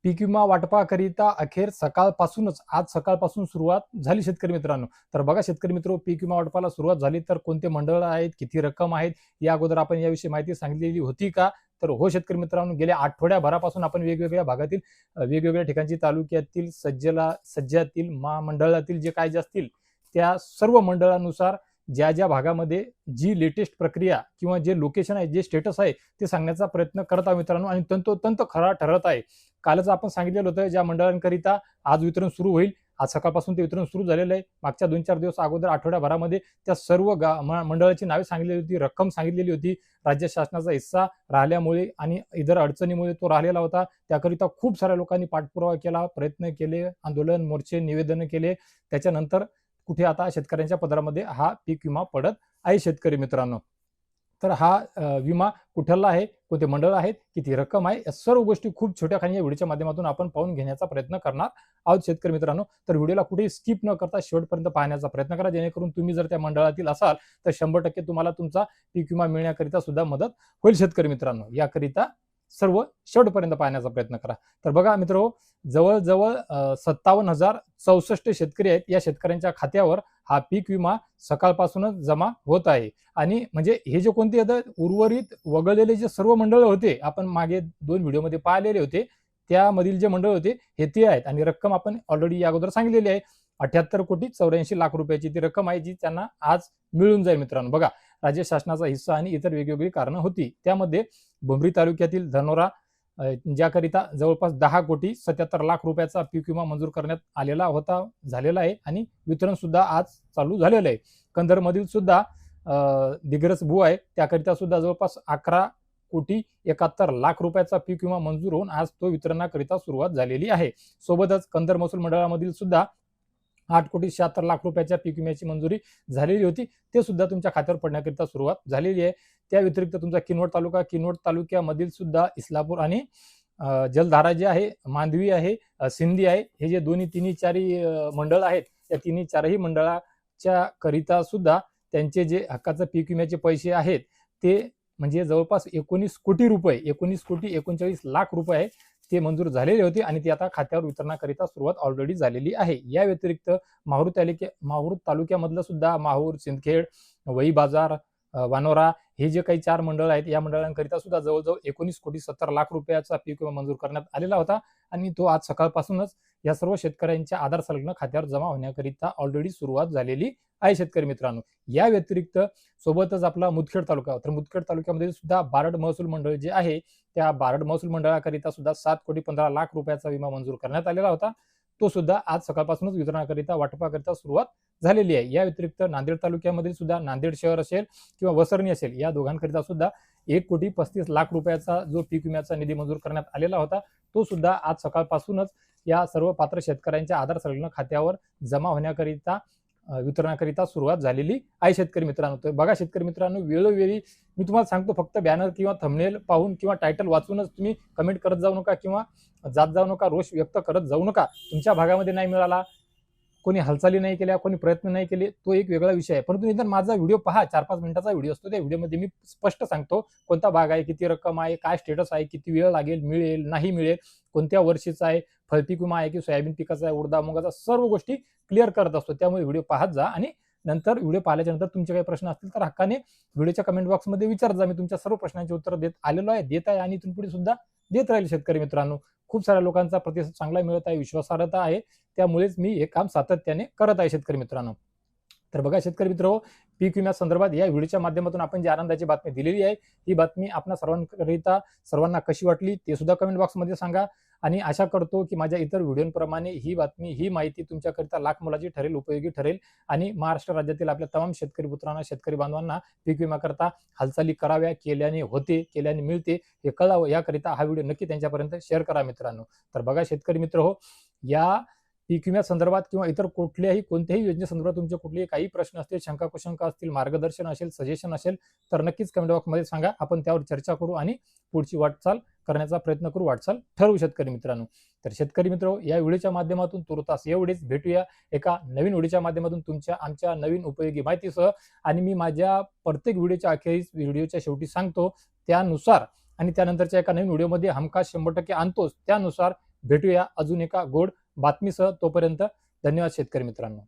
पीक विमा वाटपाकरिता अखेर सकाळपासूनच आज सकाळपासून सुरुवात झाली शेतकरी मित्रांनो. तर बघा शेतकरी मित्र, पीक विमा वाटपाला सुरुवात झाली तर कोणते मंडळ आहेत, किती रक्कम आहेत, या अगोदर आपण याविषयी माहिती सांगितलेली होती का? तर हो शेतकरी मित्रांनो, गेल्या आठवड्याभरापासून आपण वेगवेगळ्या भागातील वेगवेगळ्या ठिकाणची तालुक्यातील सज्जातील महामंडळातील जे काय जे असतील त्या सर्व मंडळानुसार ज्या ज्या भागामध्ये जी लेटेस्ट प्रक्रिया किंवा जे लोकेशन आहे, जे स्टेटस आहे ते सांगण्याचा प्रयत्न करत आहोत मित्रांनो, आणि तंतोतंत खरा ठरत आहे. कालच आपण सांगितलेलं होतं ज्या मंडळांकरिता आज वितरण सुरू होईल. आज सकाळपासून ते वितरण सुरू झालेलं आहे. मागच्या 2-4 दिवस अगोदर आठवड्याभरामध्ये त्या सर्व मंडळाची नावे सांगितलेली होती, रक्कम सांगितलेली होती. राज्य शासनाचा हिस्सा राहिल्यामुळे आणि इतर अडचणीमुळे तो राहिलेला होता. त्याकरिता खूप साऱ्या लोकांनी पाठपुरावा केला, प्रयत्न केले, आंदोलन, मोर्चे, निवेदन केले. त्याच्यानंतर कुठे आता शेतकऱ्यांच्या पदरामध्ये हा पीक विमा पडत आहे शेतकरी मित्रांनो. तर हा विमा कुठला आहे, कोणते मंडळ आहेत, किती रक्कम आहे, या सर्व गोष्टी खूप छोट्या खाणी या व्हिडिओच्या माध्यमातून आपण पाहून घेण्याचा प्रयत्न करणार आहोत शेतकरी मित्रांनो. तर व्हिडिओला कुठेही स्किप न करता शेवटपर्यंत पाहण्याचा प्रयत्न करा, जेणेकरून तुम्ही जर त्या मंडळातील असाल तर 100% तुम्हाला तुमचा पीक विमा मिळण्याकरिता सुद्धा मदत होईल शेतकरी मित्रांनो. याकरिता सर्व शेवटपर्यंत पाहण्याचा प्रयत्न करा. तर बघा मित्र, जवळजवळ 57,064 शेतकरी आहेत. या शेतकऱ्यांच्या खात्यावर हा पीक विमा सकाळपासूनच जमा होत आहे. आणि म्हणजे हे जे कोणते उर्वरित वगळलेले जे सर्व मंडळ होते, आपण मागे 2 व्हिडिओमध्ये पाहिलेले होते, त्यामधील जे मंडळ होते हे ते आहेत. आणि रक्कम आपण ऑलरेडी या अगोदर सांगितलेली आहे. 78,84,00,00,000 रुपयाची ती रक्कम आहे, जी त्यांना आज मिळून जाईल मित्रांनो. बघा, राज्य शासनाचा हिस्सा आणि इतर वेगवेगळी कारणं होती. त्यामध्ये भुमरी तालुक्यातील धनोरा ज्याकरिता जवळपास 10,77,00,000 रुपयाचा पीक विमा मंजूर करण्यात झालेला आहे आणि वितरण सुद्धा आज चालू झालेलं आहे. कंधारमधील सुद्धा दिग्रस भू आहे, त्याकरिता सुद्धा जवळपास 11,71,00,000 रुपयाचा पीक विमा मंजूर होऊन आज तो वितरणाकरिता सुरुवात झालेली आहे. सोबतच कंधार महसूल मंडळामधील सुद्धा 8,76,00,000 रुपयाच्या पीक विम्याची मंजुरी झालेली होती. ते सुद्धा तुमच्या खात्यावर पडण्याकरिता सुरुवात झालेली आहे. त्या व्यतिरिक्त तुमचा किनवट तालुक्यामधील सुद्धा इस्लापूर आणि जलधारा जे आहे, मांडवी आहे, सिंधी आहे, हे जे तिन्ही चारही मंडळ आहेत, त्या तिन्ही चारही मंडळाच्या करिता सुद्धा त्यांचे जे हक्काचे पीक विम्याचे पैसे आहेत ते म्हणजे जवळपास 19 कोटी रुपये, 19,39,00,000 रुपये ते मंजूर झालेले होते आणि ते आता खात्यावर वितरणाकरिता सुरुवात ऑलरेडी झालेली आहे. या व्यतिरिक्त माहूर तालुक्यामधलं सुद्धा माहूर, सिंदखेड, वई बाजार, वानोरा हे जे काही 4 मंडळ आहेत, या मंडळांकरिता सुद्धा जवळजवळ 19,70,00,000 रुपयाचा पीक विमा मंजूर करण्यात आलेला होता आणि तो आज सकाळपासूनच या सर्व शेतकऱ्यांच्या आधार संलग्न खात्यावर जमा होण्याकरिता ऑलरेडी सुरुवात झालेली आहे शेतकरी मित्रांनो. या व्यतिरिक्त सोबतच आपला मुदखेड तालुका, तर मुदखेड तालुक्यामध्ये सुद्धा बारड महसूल मंडळ जे आहे, त्या बारड महसूल मंडळाकरिता सुद्धा 7,15,00,000 रुपयाचा विमा मंजूर करण्यात आलेला होता. तो सुद्धा आज सकाळपासूनच वितरणाकरिता वाटपाकरिता सुरुवात झालेली आहे. या व्यतिरिक्त नांदेड तालुक्यामध्ये सुद्धा नांदेड शहर असेल किंवा वसरणी असेल, या दोघांकरिता सुद्धा 1,35,00,000 रुपयाचा जो पीक विम्याचा निधी मंजूर करण्यात आलेला होता, तो सुद्धा आज सकाळपासूनच या सर्व पात्र शेतकऱ्यांच्या आधार संलग्न खात्यावर जमा होण्याकरिता वितरणाकरिता सुरुवात झालेली आहे शेतकरी मित्रांनो. तर बघा शेतकरी मित्रांनो, वेळोवेळी मी तुम्हाला सांगतो, फक्त बॅनर किंवा थंबनेल पाहून किंवा टायटल वाचूनच तुम्ही कमेंट करत जाऊ नका किंवा जात जाऊ नका, रोष व्यक्त करत जाऊ नका. तुमच्या भागामध्ये नाही मिळाला, कोणी हालचाली नाही केल्या, कोणी प्रयत्न नाही केले, तो एक वेगळा विषय आहे. परंतु निदान माझा व्हिडिओ पहा, 4-5 मिनिटाचा व्हिडिओ असतो. त्या व्हिडिओमध्ये मी स्पष्ट सांगतो कोणता भाग आहे, किती रक्कम आहे, काय स्टेटस आहे, किती वेळ लागेल, मिळेल नाही मिळेल, कोणत्या वर्षीचा आहे, फळपीक विमा आहे की सोयाबीन पिकाचा आहे, उडदा मुगाचा, सर्व गोष्टी क्लिअर करत असतो. त्यामुळे व्हिडिओ पाहत जा आणि नंतर व्हिडिओ पाहिल्याच्या नंतर तुमचे काही प्रश्न असतील तर हक्काने व्हिडिओच्या कमेंट बॉक्समध्ये विचारत जा. मी तुमच्या सर्व प्रश्नांची उत्तर देत आहे आणि इथून पुढे सुद्धा देत राहील शेतकरी मित्रांनो. खूप साऱ्या लोकांचा प्रतिसाद चांगला मिळत आहे, विश्वासार्हता आहे, त्यामुळेच मी हे काम सातत्याने करत आहे शेतकरी मित्रांनो. तर बघा शेतकरी मित्र, पीक विम्या संदर्भात या व्हिडिओच्या माध्यमातून आपण जी आनंदाची बातमी दिलेली आहे, ही बातमी आपल्या सर्वांना कशी वाटली ते सुद्धा कमेंट बॉक्समध्ये सांगा. आणि आशा करतो की माझ्या इतर व्हिडिओप्रमाणे ही माहिती तुमच्याकरिता लाख मोलाची ठरेल, उपयोगी ठरेल आणि महाराष्ट्र राज्यातील आपल्या तमाम शेतकरी पुत्रांना, शेतकरी बांधवांना पीक विमा करता हालचाली कराव्या, केल्याने मिळते हे कळावं, याकरिता हा व्हिडिओ नक्की त्यांच्यापर्यंत शेअर करा मित्रांनो. तर बघा शेतकरी मित्र हो, या पीक विम्या संदर्भात किंवा इतर कोणत्याही योजनेसंदर्भात तुमचे कुठलेही काही प्रश्न असतील, शंका कुशंका असतील, मार्गदर्शन असेल, सजेशन असेल, तर नक्कीच कमेंट बॉक्समध्ये सांगा. आपण त्यावर चर्चा करू आणि पुढची वाटचाल करण्याचा प्रयत्न करू, वाटचाल ठरवू शेतकरी मित्रांनो. तर शेतकरी मित्र, या व्हिडिओच्या माध्यमातून तुर्तास एवढेच. भेटूया एका नवीन व्हिडिओच्या माध्यमातून आमच्या नवीन उपयोगी माहितीसह. आणि मी माझ्या प्रत्येक व्हिडिओच्या अखेरीस, व्हिडिओच्या शेवटी सांगतो त्यानुसार आणि त्यानंतरच्या एका नवीन व्हिडिओमध्ये हमखास 100% आणतोच, त्यानुसार भेटूया अजून एका गोड बातमीसह. तोपर्यंत धन्यवाद शेतकरी मित्रांनो.